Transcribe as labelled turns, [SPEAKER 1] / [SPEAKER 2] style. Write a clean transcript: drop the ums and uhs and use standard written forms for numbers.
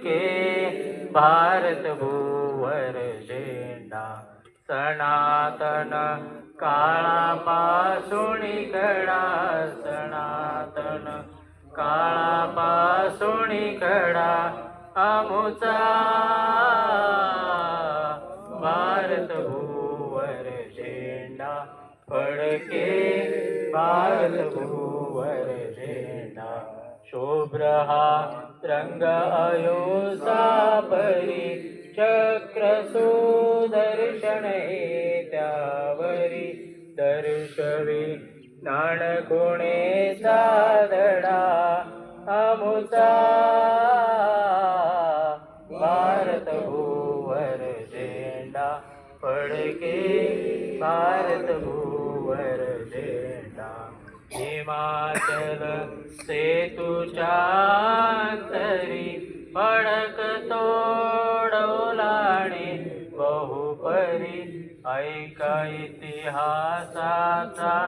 [SPEAKER 1] फडके भारत भूवर झेंडा सनातन काळापासून घडा सनातन काळापासून घडा आमुचा भारत भूवर झेंडा फडके भारत भूवर झेंडा शुभ्र हा रंग अयोसा परी चक्र सुदर्शन हे त्यावरी दर्शवी नाणकुणेचा धडा आमुचा भारत भूवर झेंडा फडके भारत भूवर झेंडा हिमाचल सेतूच्या अंतरी फडक तोडवलाने बहुपरी ऐका इतिहासाचा